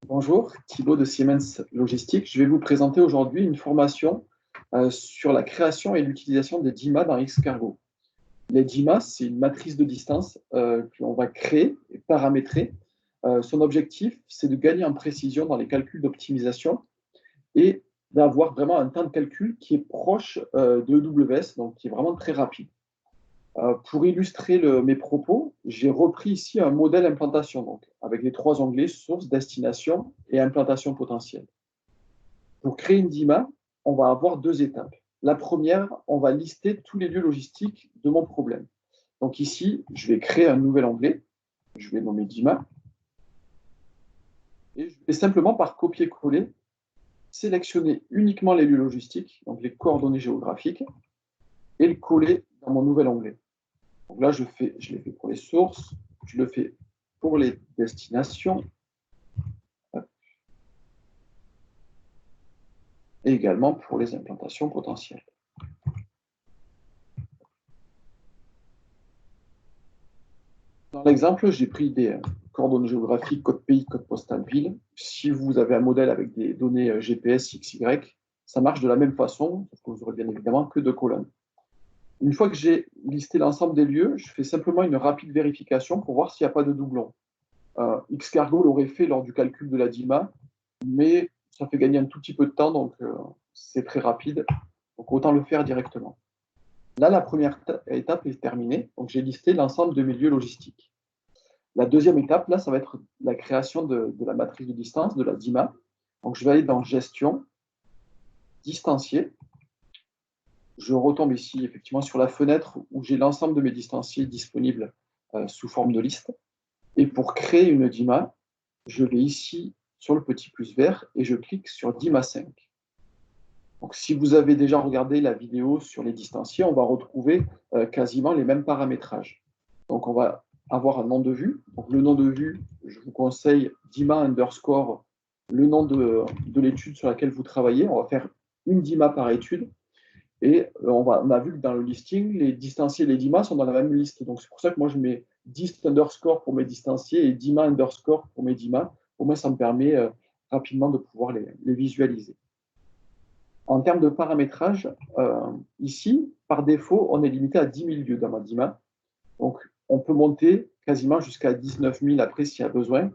Bonjour, Thibaut de Siemens Logistique. Je vais vous présenter aujourd'hui une formation sur la création et l'utilisation des DIMA dans Xcargo. Les DIMA, c'est une matrice de distance que l'on va créer et paramétrer. Son objectif, c'est de gagner en précision dans les calculs d'optimisation et d'avoir vraiment un temps de calcul qui est proche de EWS, donc qui est vraiment très rapide. Pour illustrer mes propos, j'ai repris ici un modèle implantation, donc, avec les trois onglets source, destination et implantation potentielle. Pour créer une DIMA, on va avoir deux étapes. La première, on va lister tous les lieux logistiques de mon problème. Donc ici, je vais créer un nouvel onglet, je vais nommer DIMA, et je vais simplement par copier-coller sélectionner uniquement les lieux logistiques, donc les coordonnées géographiques, et le coller dans mon nouvel onglet. Donc là, je l'ai fait pour les sources, je le fais pour les destinations, et également pour les implantations potentielles. Dans l'exemple, j'ai pris des coordonnées géographiques, code pays, code postal, ville. Si vous avez un modèle avec des données GPS, XY, ça marche de la même façon, sauf que vous aurez bien évidemment que deux colonnes. Une fois que j'ai listé l'ensemble des lieux, je fais simplement une rapide vérification pour voir s'il n'y a pas de doublon. Xcargo l'aurait fait lors du calcul de la DIMA, mais ça fait gagner un tout petit peu de temps, donc c'est très rapide. Donc autant le faire directement. Là, la première étape est terminée. Donc j'ai listé l'ensemble de mes lieux logistiques. La deuxième étape, là, ça va être la création de la matrice de distance, de la DIMA. Donc je vais aller dans Gestion, Distancier. Je retombe ici effectivement sur la fenêtre où j'ai l'ensemble de mes distanciers disponibles sous forme de liste. Et pour créer une DIMA, je vais ici sur le petit plus vert et je clique sur DIMA 5. Donc, si vous avez déjà regardé la vidéo sur les distanciers, on va retrouver quasiment les mêmes paramétrages. Donc, on va avoir un nom de vue. Donc, le nom de vue, je vous conseille DIMA underscore le nom de l'étude sur laquelle vous travaillez. On va faire une DIMA par étude. Et on a vu que dans le listing, les distanciers et les DIMA sont dans la même liste. Donc, c'est pour ça que moi, je mets dist underscore pour mes distanciers et DIMA underscore pour mes DIMA. Au moins, ça me permet rapidement de pouvoir les visualiser. En termes de paramétrage, ici, par défaut, on est limité à 10 000 lieux dans ma DIMA. Donc, on peut monter quasiment jusqu'à 19 000 après s'il y a besoin,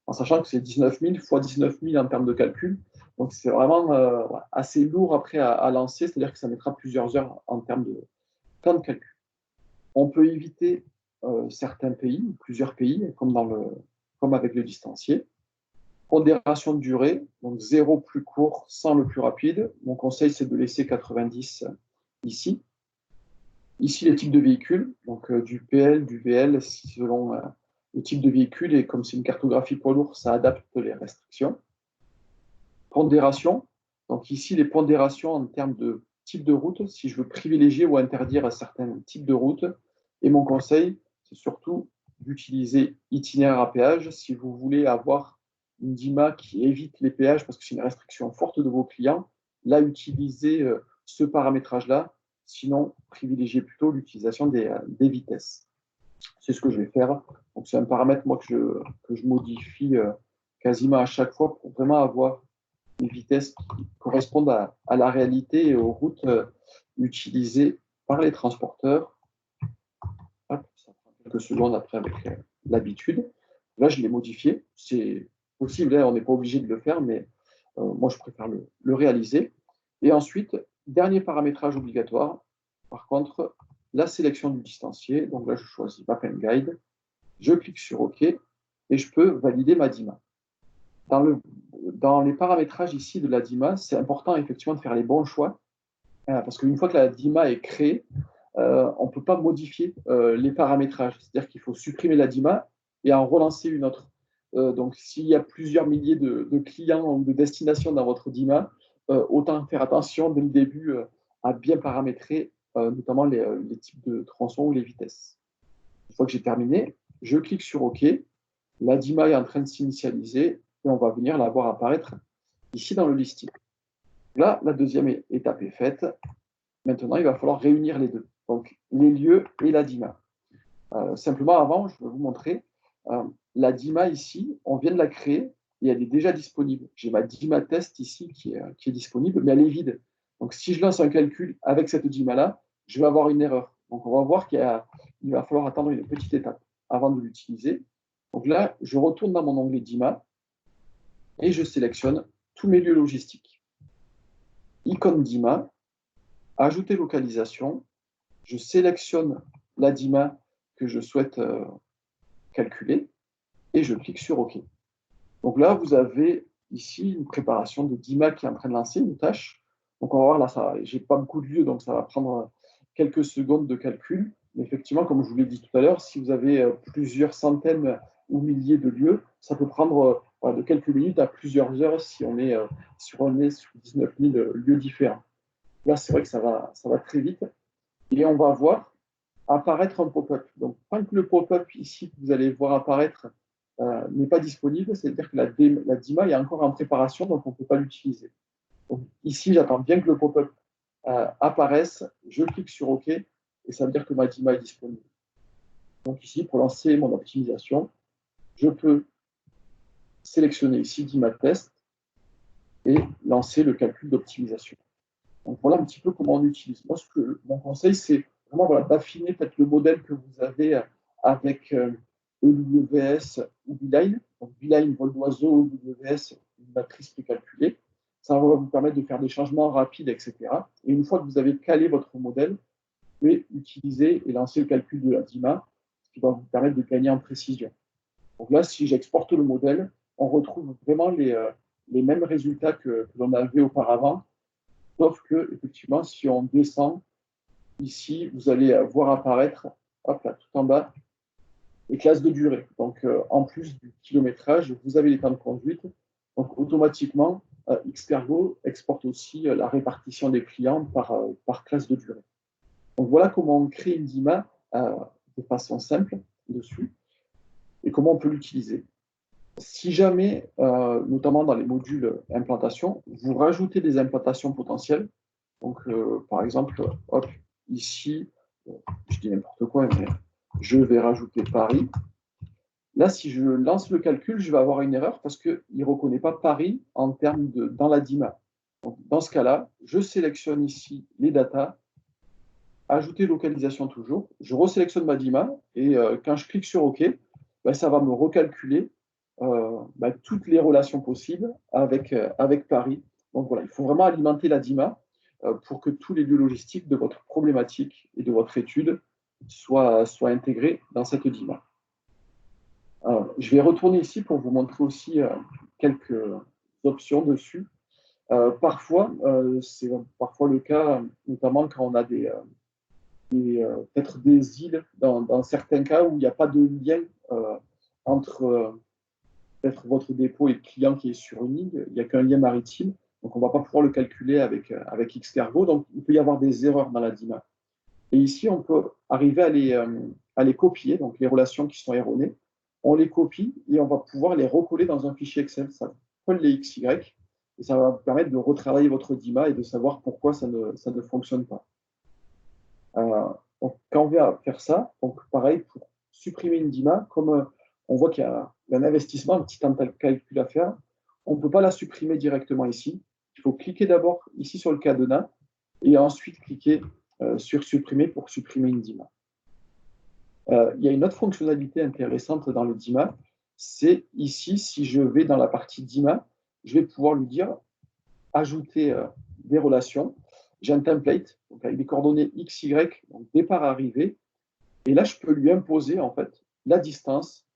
en sachant que c'est 19 000 fois 19 000 en termes de calcul. Donc, c'est vraiment assez lourd après à lancer, c'est-à-dire que ça mettra plusieurs heures en termes de temps de calcul. On peut éviter certains pays, plusieurs pays, comme avec le distancier. Pondération de durée, donc 0 plus court, 100 le plus rapide. Mon conseil, c'est de laisser 90 ici. Ici, les types de véhicules, donc du PL, du VL, selon le type de véhicule, et comme c'est une cartographie poids lourd, ça adapte les restrictions. Pondération, donc ici, les pondérations en termes de type de route, si je veux privilégier ou interdire certains types de routes. Et mon conseil, c'est surtout d'utiliser itinéraire à péage si vous voulez avoir une DIMA qui évite les péages parce que c'est une restriction forte de vos clients. Là, utilisez ce paramétrage-là. Sinon, privilégiez plutôt l'utilisation des vitesses. C'est ce que je vais faire. Donc, c'est un paramètre moi, que je modifie quasiment à chaque fois pour vraiment avoir des vitesses qui correspondent à la réalité et aux routes utilisées par les transporteurs. Hop, ça prend quelques secondes après avec l'habitude. Là, je l'ai modifié. C'est possible, hein, on n'est pas obligé de le faire, mais moi, je préfère le réaliser. Et ensuite, dernier paramétrage obligatoire, par contre, la sélection du distancier. Donc là, je choisis Map and Guide. Je clique sur OK et je peux valider ma DIMA. Dans les paramétrages ici de la DIMA, c'est important effectivement de faire les bons choix parce qu'une fois que la DIMA est créée, on ne peut pas modifier les paramétrages. C'est-à-dire qu'il faut supprimer la DIMA et en relancer une autre. Donc, s'il y a plusieurs milliers de clients ou de destinations dans votre DIMA, autant faire attention dès le début à bien paramétrer notamment les types de tronçons ou les vitesses. Une fois que j'ai terminé, je clique sur OK. La DIMA est en train de s'initialiser et on va venir la voir apparaître ici dans le listing. Là, la deuxième étape est faite. Maintenant, il va falloir réunir les deux, donc les lieux et la DIMA. Simplement, avant, je vais vous montrer la DIMA ici. On vient de la créer. et elle est déjà disponible. J'ai ma DIMA test ici qui est disponible, mais elle est vide. Donc, si je lance un calcul avec cette DIMA-là, je vais avoir une erreur. Donc, on va voir qu'il va falloir attendre une petite étape avant de l'utiliser. Donc là, je retourne dans mon onglet DIMA et je sélectionne tous mes lieux logistiques. Icône DIMA, ajouter localisation. Je sélectionne la DIMA que je souhaite calculer et je clique sur OK. Donc là, vous avez ici une préparation de DIMA qui est en train de lancer une tâche. Donc on va voir là, je n'ai pas beaucoup de lieux, donc ça va prendre quelques secondes de calcul. Mais effectivement, comme je vous l'ai dit tout à l'heure, si vous avez plusieurs centaines ou milliers de lieux, ça peut prendre de quelques minutes à plusieurs heures si on est sur 19 000 lieux différents. Là, c'est vrai que ça va très vite. Et on va voir apparaître un pop-up. Donc, tant que le pop-up ici que vous allez voir apparaître n'est pas disponible, c'est-à-dire que la DIMA est encore en préparation, donc on ne peut pas l'utiliser. Donc, ici, j'attends bien que le pop-up apparaisse, je clique sur OK, et ça veut dire que ma DIMA est disponible. Donc ici, pour lancer mon optimisation, je peux sélectionner ici DIMA test et lancer le calcul d'optimisation. Donc voilà un petit peu comment on utilise. Moi, mon conseil, c'est vraiment d'affiner peut-être le modèle que vous avez avec EWS ou Beeline. Donc Beeline, vol d'oiseau, EWS, une matrice précalculée. Ça va vous permettre de faire des changements rapides, etc. Et une fois que vous avez calé votre modèle, vous pouvez utiliser et lancer le calcul de la DIMA, ce qui va vous permettre de gagner en précision. Donc là, si j'exporte le modèle, on retrouve vraiment les mêmes résultats que l'on avait auparavant. Sauf que, effectivement, si on descend ici, vous allez voir apparaître, hop là, tout en bas, les classes de durée. Donc, en plus du kilométrage, vous avez les temps de conduite. Donc, automatiquement, Xtergo exporte aussi la répartition des clients par classe de durée. Donc, voilà comment on crée une DIMA de façon simple dessus et comment on peut l'utiliser. Si jamais, notamment dans les modules implantation, vous rajoutez des implantations potentielles, donc par exemple, hop, ici, je dis n'importe quoi, mais je vais rajouter Paris. Là, si je lance le calcul, je vais avoir une erreur parce qu'il ne reconnaît pas Paris en termes dans la DIMA. Donc, dans ce cas-là, je sélectionne ici les datas, ajouter localisation toujours, je resélectionne ma DIMA et quand je clique sur OK, ben, ça va me recalculer toutes les relations possibles avec Paris. Donc voilà, il faut vraiment alimenter la DIMA pour que tous les lieux logistiques de votre problématique et de votre étude soient intégrés dans cette DIMA. Je vais retourner ici pour vous montrer aussi quelques options dessus. Parfois, c'est parfois le cas, notamment quand on a peut-être des îles dans certains cas où il n'y a pas de lien entre peut-être votre dépôt et le client qui est sur une île, il n'y a qu'un lien maritime, donc on ne va pas pouvoir le calculer avec Xcargo, donc il peut y avoir des erreurs dans la DIMA. Et ici, on peut arriver à les copier, donc les relations qui sont erronées, on les copie et on va pouvoir les recoller dans un fichier Excel. Ça colle les XY et ça va vous permettre de retravailler votre DIMA et de savoir pourquoi ça ne fonctionne pas. Donc, quand on vient faire ça, donc pareil, pour supprimer une DIMA, comme on voit qu'il y a un investissement, un petit temps de calcul à faire, on ne peut pas la supprimer directement ici. Il faut cliquer d'abord ici sur le cadenas et ensuite cliquer sur supprimer pour supprimer une DIMA. Il y a une autre fonctionnalité intéressante dans le DIMA, c'est ici, si je vais dans la partie DIMA, je vais pouvoir lui dire ajouter des relations. J'ai un template donc avec des coordonnées X, Y, donc départ, arrivée. Et là, je peux lui imposer en fait la distance.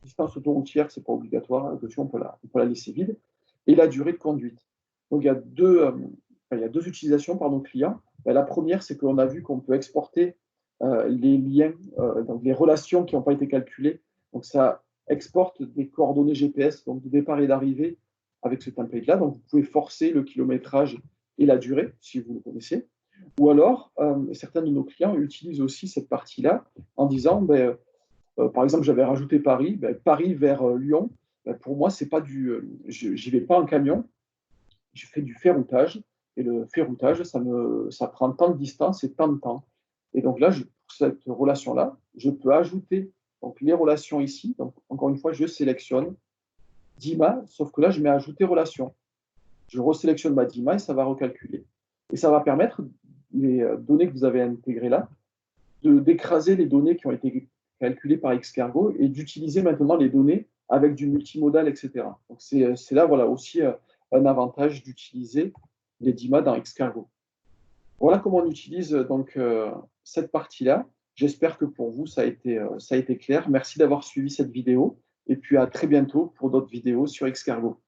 Distance autoroutière, ce n'est pas obligatoire. Dessus, on peut la laisser vide. Et la durée de conduite. Donc, il y a deux utilisations par nos clients. La première, c'est qu'on a vu qu'on peut exporter les liens, donc les relations qui n'ont pas été calculées. Donc, ça exporte des coordonnées GPS, donc de départ et d'arrivée avec ce template-là. Donc, vous pouvez forcer le kilométrage et la durée, si vous le connaissez. Ou alors, certains de nos clients utilisent aussi cette partie-là en disant, par exemple, j'avais rajouté Paris, Paris vers Lyon. Pour moi, c'est pas j'y vais pas en camion, je fais du ferroutage. Et le ferroutage, ça prend tant de distance et tant de temps. Et donc là, pour cette relation-là, je peux ajouter donc, les relations ici. Donc, encore une fois, je sélectionne DIMA, sauf que là, je mets ajouter relation. Je resélectionne ma DIMA et ça va recalculer. Et ça va permettre, les données que vous avez intégrées là, d'écraser les données qui ont été calculées par Xcargo et d'utiliser maintenant les données avec du multimodal, etc. Donc c'est là voilà, aussi un avantage d'utiliser les DIMA dans Xcargo. Voilà comment on utilise donc cette partie-là. J'espère que pour vous, ça a été clair. Merci d'avoir suivi cette vidéo et puis à très bientôt pour d'autres vidéos sur Xcargo.